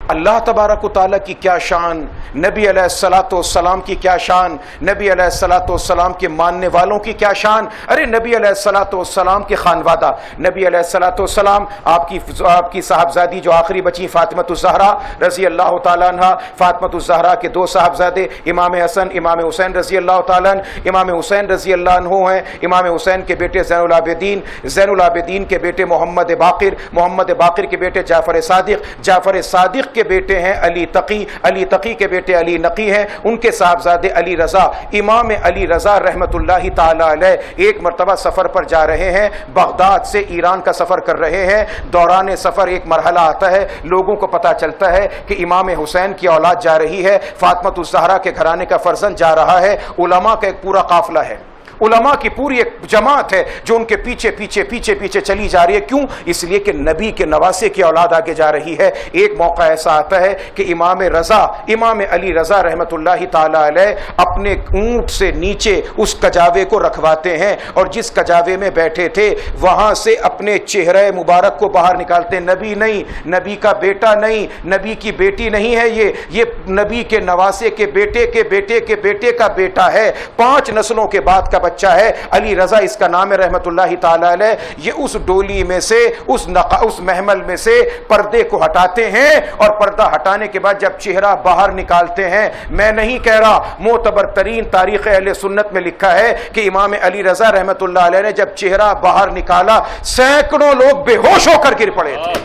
اللہ تبارک و تعالیٰ کی کیا شان، نبی علیہ الصلوۃ والسلام کی کیا شان، نبی علیہ الصلوۃ والسلام کے ماننے والوں کی کیا شان۔ ارے نبی علیہ الصلوۃ والسلام کے خانوادہ، نبی علیہ الصلوۃ والسلام آپ کی صاحبزادی جو آخری بچی فاطمۃ الزہرا رضی اللہ تعالیٰ عنہ، فاطمۃ الزہرا کے دو صاحبزادے امام حسن امام حسین رضی اللہ تعالیٰ عنہ، امام حسین رضی اللہ عنہ ہیں، امام حسین کے بیٹے زین العابدین، زین العابدین کے بیٹے محمد باقر، محمد باقر کے بیٹے جعفر صادق، جعفر صادق کے بیٹے ہیں علی تقی، علی تقی کے بیٹے علی نقی ہیں، ان کے صاحبزادے علی رضا۔ امام علی رضا رحمت اللہ تعالی علیہ ایک مرتبہ سفر پر جا رہے ہیں، بغداد سے ایران کا سفر کر رہے ہیں۔ دوران سفر ایک مرحلہ آتا ہے، لوگوں کو پتہ چلتا ہے کہ امام حسین کی اولاد جا رہی ہے، فاطمۃ الزہرا کے گھرانے کا فرزند جا رہا ہے۔ علماء کا ایک پورا قافلہ ہے، علماء کی پوری ایک جماعت ہے جو ان کے پیچھے پیچھے پیچھے پیچھے چلی جا رہی ہے۔ کیوں؟ اس لیے کہ نبی کے نواسے کی اولاد آگے جا رہی ہے۔ ایک موقع ایسا آتا ہے کہ امام رضا، امام علی رضا رحمت اللہ تعالی علیہ اپنے اونٹ سے نیچے اس کجاوے کو رکھواتے ہیں، اور جس کجاوے میں بیٹھے تھے وہاں سے اپنے چہرہ مبارک کو باہر نکالتے ہیں۔ نبی نہیں، نبی کا بیٹا نہیں، نبی کی بیٹی نہیں ہے، یہ نبی کے نواسے کے بیٹے کے بیٹے کے بیٹے کا بیٹا ہے، 5 نسلوں کے بعد کا بچہ ہے۔ علی رضا اس کا نام ہے رحمت اللہ تعالی علیہ۔ یہ اس ڈولی میں سے اس محمل میں سے پردے کو ہٹاتے ہیں، اور پردہ ہٹانے کے بعد جب چہرہ باہر نکالتے ہیں، میں نہیں کہہ رہا، معتبر ترین تاریخ اہل سنت میں لکھا ہے کہ امام علی رضا رحمت اللہ علیہ نے جب چہرہ باہر نکالا سینکڑوں لوگ بے ہوش ہو کر گر پڑے تھے،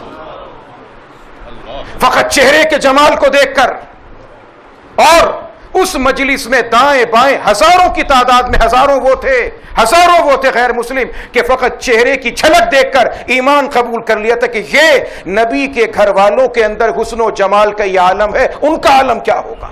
فقط چہرے کے جمال کو دیکھ کر۔ اور اس مجلس میں دائیں بائیں ہزاروں کی تعداد میں ہزاروں وہ تھے غیر مسلم کہ فقط چہرے کی جھلک دیکھ کر ایمان قبول کر لیا تھا کہ یہ نبی کے گھر والوں کے اندر حسن و جمال کا یہ عالم ہے، ان کا عالم کیا ہوگا۔